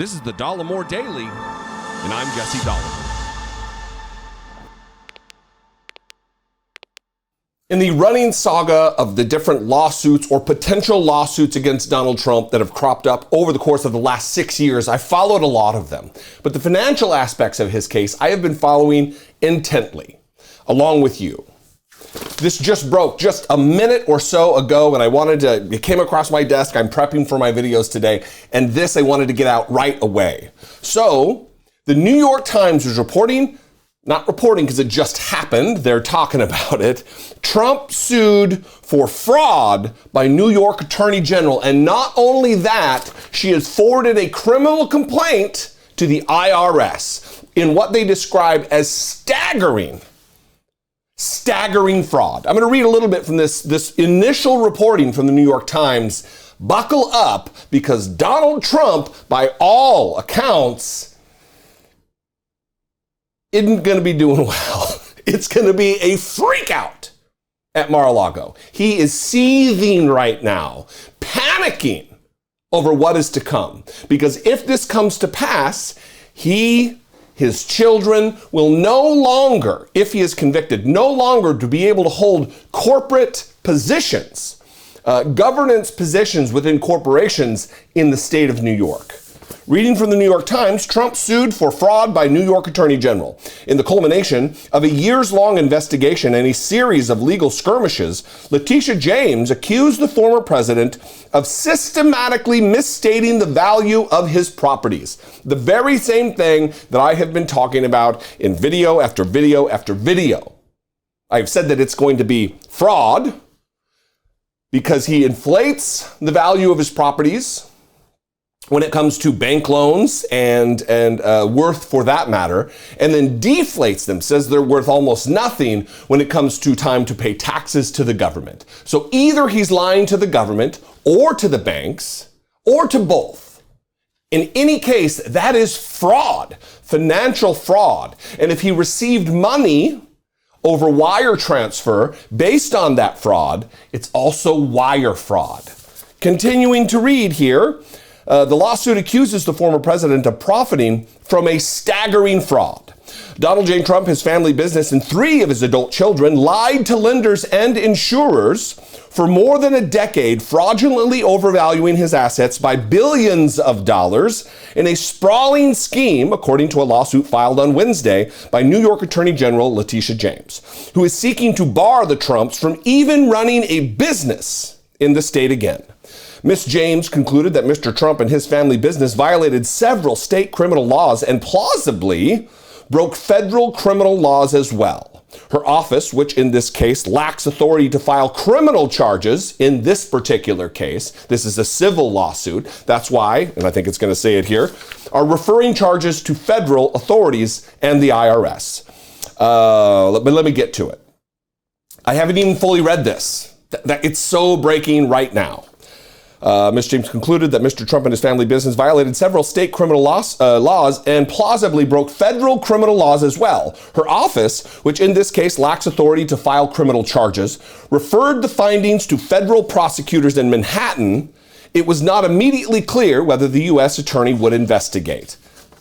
This is the Dollemore Daily, and I'm Jesse Dollemore. In the running saga of the different lawsuits or potential lawsuits against Donald Trump that have cropped up over the course of the last 6 years, I followed a lot of them. But the financial aspects of his case, I have been following intently, along with you. This just broke just a minute or so ago, and it came across my desk. I'm prepping for my videos today, and this I wanted to get out right away. So, the New York Times was not reporting because it just happened, they're talking about it. Trump sued for fraud by New York Attorney General, and not only that, she has forwarded a criminal complaint to the IRS in what they describe as staggering fraud. I'm going to read a little bit from this initial reporting from the New York Times. Buckle up, because Donald Trump, by all accounts, isn't going to be doing well. It's going to be a freak out at Mar-a-Lago. He is seething right now, panicking over what is to come. Because if this comes to pass, his children will no longer, if he is convicted, no longer to be able to hold corporate positions, governance positions within corporations in the state of New York. Reading from the New York Times, Trump sued for fraud by New York Attorney General. In the culmination of a years-long investigation and a series of legal skirmishes, Letitia James accused the former president of systematically misstating the value of his properties. The very same thing that I have been talking about in video after video after video. I've said that it's going to be fraud because he inflates the value of his properties when it comes to bank loans and worth for that matter, and then deflates them, says they're worth almost nothing when it comes to time to pay taxes to the government. So either he's lying to the government or to the banks or to both. In any case, that is fraud, financial fraud. And if he received money over wire transfer based on that fraud, it's also wire fraud. Continuing to read here, the lawsuit accuses the former president of profiting from a staggering fraud. Donald J. Trump, his family business, and 3 of his adult children lied to lenders and insurers for more than a decade, fraudulently overvaluing his assets by billions of dollars in a sprawling scheme, according to a lawsuit filed on Wednesday by New York Attorney General Letitia James, who is seeking to bar the Trumps from even running a business in the state again. Ms. James concluded that Mr. Trump and his family business violated several state criminal laws and plausibly broke federal criminal laws as well. Her office, which in this case lacks authority to file criminal charges in this particular case, this is a civil lawsuit, that's why, and I think it's going to say it here, are referring charges to federal authorities and the IRS. But let me get to it. I haven't even fully read this. It's so breaking right now. Ms. James concluded that Mr. Trump and his family business violated several state criminal laws and plausibly broke federal criminal laws as well. Her office, which in this case lacks authority to file criminal charges, referred the findings to federal prosecutors in Manhattan. It was not immediately clear whether the U.S. attorney would investigate.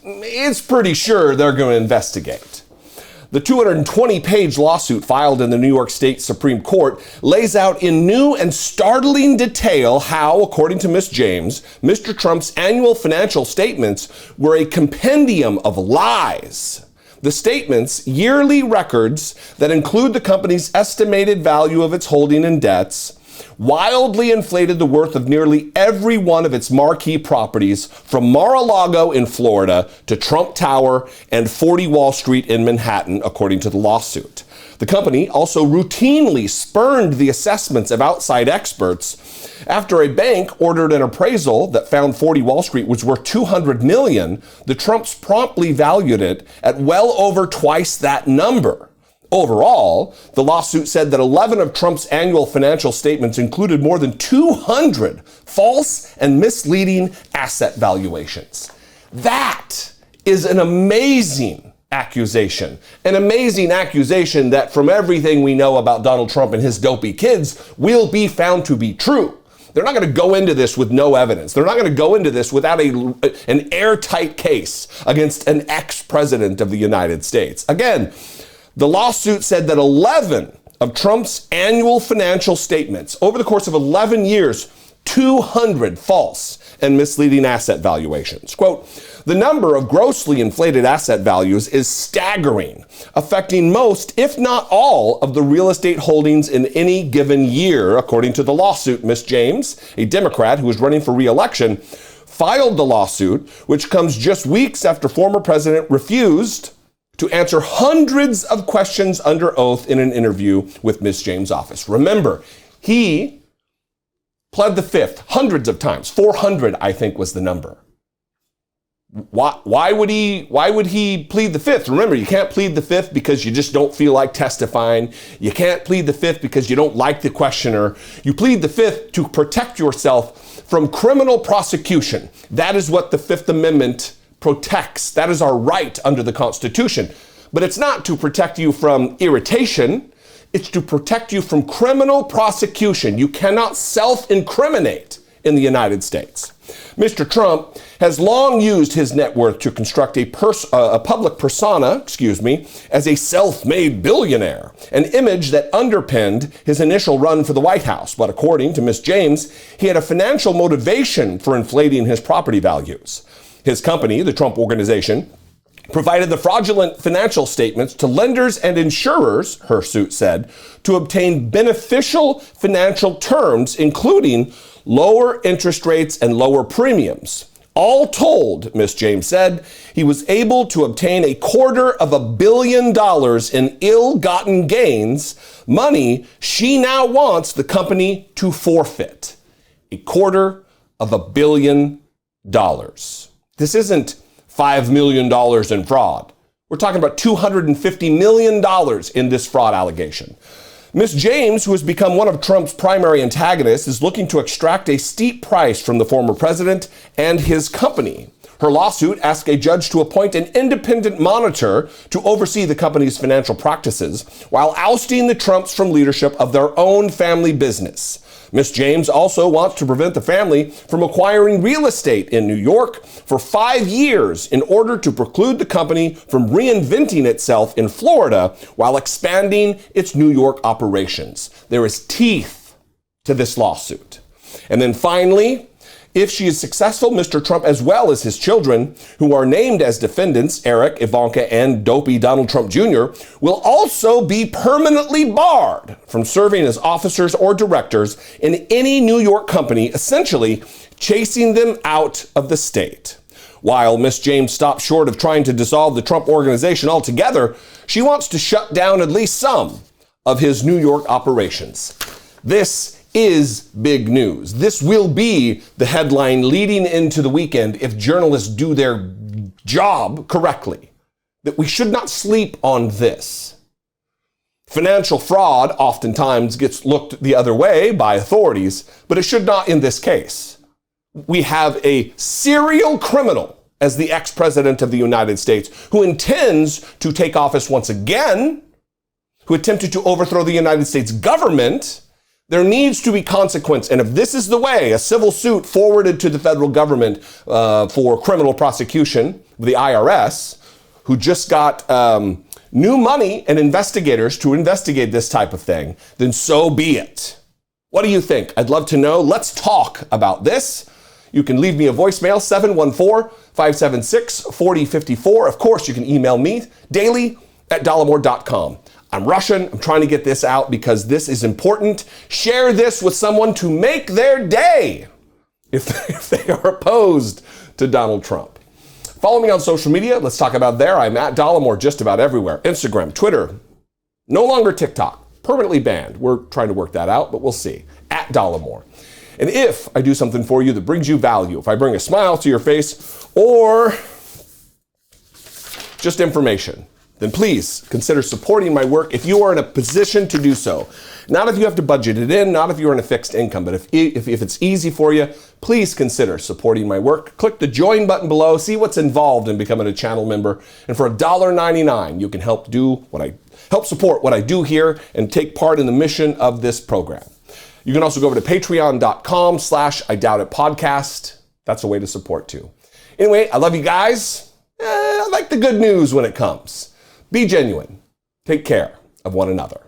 It's pretty sure they're going to investigate. The 220-page lawsuit filed in the New York State Supreme Court lays out in new and startling detail how, according to Ms. James, Mr. Trump's annual financial statements were a compendium of lies. The statements, yearly records that include the company's estimated value of its holding and debts, wildly inflated the worth of nearly every one of its marquee properties from Mar-a-Lago in Florida to Trump Tower and 40 Wall Street in Manhattan, according to the lawsuit. The company also routinely spurned the assessments of outside experts. After a bank ordered an appraisal that found 40 Wall Street was worth $200 million, the Trumps promptly valued it at well over twice that number. Overall, the lawsuit said that 11 of Trump's annual financial statements included more than 200 false and misleading asset valuations. That is an amazing accusation. An amazing accusation that, from everything we know about Donald Trump and his dopey kids, will be found to be true. They're not going to go into this with no evidence. They're not going to go into this without an airtight case against an ex-president of the United States. Again, the lawsuit said that 11 of Trump's annual financial statements over the course of 11 years, 200 false and misleading asset valuations. Quote, the number of grossly inflated asset values is staggering, affecting most, if not all, of the real estate holdings in any given year, according to the lawsuit. Ms. James, a Democrat who is running for re-election, filed the lawsuit, which comes just weeks after former president refused to answer hundreds of questions under oath in an interview with Ms. James' office. Remember, he pled the fifth hundreds of times. 400, I think, was the number. Why would he plead the fifth? Remember, you can't plead the fifth because you just don't feel like testifying. You can't plead the fifth because you don't like the questioner. You plead the fifth to protect yourself from criminal prosecution. That is what the Fifth Amendment protects. That is our right under the Constitution. But it's not to protect you from irritation. It's to protect you from criminal prosecution. You cannot self-incriminate in the United States. Mr. Trump has long used his net worth to construct a public persona, as a self-made billionaire, an image that underpinned his initial run for the White House. But according to Ms. James, he had a financial motivation for inflating his property values. His company, the Trump Organization, provided the fraudulent financial statements to lenders and insurers, her suit said, to obtain beneficial financial terms, including lower interest rates and lower premiums. All told, Ms. James said, he was able to obtain $250 million in ill-gotten gains, money she now wants the company to forfeit. $250 million. This isn't $5 million in fraud. We're talking about $250 million in this fraud allegation. Ms. James, who has become one of Trump's primary antagonists, is looking to extract a steep price from the former president and his company. Her lawsuit asks a judge to appoint an independent monitor to oversee the company's financial practices while ousting the Trumps from leadership of their own family business. Ms. James also wants to prevent the family from acquiring real estate in New York for 5 years in order to preclude the company from reinventing itself in Florida while expanding its New York operations. There is teeth to this lawsuit. And then finally, if she is successful, Mr. Trump, as well as his children, who are named as defendants, Eric, Ivanka, and dopey Donald Trump Jr., will also be permanently barred from serving as officers or directors in any New York company, essentially chasing them out of the state. While Ms. James stopped short of trying to dissolve the Trump Organization altogether, she wants to shut down at least some of his New York operations. This is big news. This will be the headline leading into the weekend if journalists do their job correctly. That we should not sleep on this. Financial fraud oftentimes gets looked the other way by authorities, but it should not in this case. We have a serial criminal as the ex-president of the United States who intends to take office once again, who attempted to overthrow the United States government. There needs to be consequence. And if this is the way, a civil suit forwarded to the federal government for criminal prosecution, the IRS, who just got new money and investigators to investigate this type of thing, then so be it. What do you think? I'd love to know. Let's talk about this. You can leave me a voicemail, 714-576-4054. Of course, you can email me daily@dollemore.com. I'm rushing. I'm trying to get this out because this is important. Share this with someone to make their day if they are opposed to Donald Trump. Follow me on social media. Let's talk about there. I'm at Dollemore just about everywhere. Instagram, Twitter, no longer TikTok, permanently banned. We're trying to work that out, but we'll see. At Dollemore. And if I do something for you that brings you value, if I bring a smile to your face or just information, then please consider supporting my work if you are in a position to do so. Not if you have to budget it in, not if you're in a fixed income, but if it's easy for you, please consider supporting my work. Click the join button below, see what's involved in becoming a channel member. And for $1.99, you can help support what I do here and take part in the mission of this program. You can also go over to patreon.com/I Doubt It podcast. That's a way to support too. Anyway, I love you guys. I like the good news when it comes. Be genuine. Take care of one another.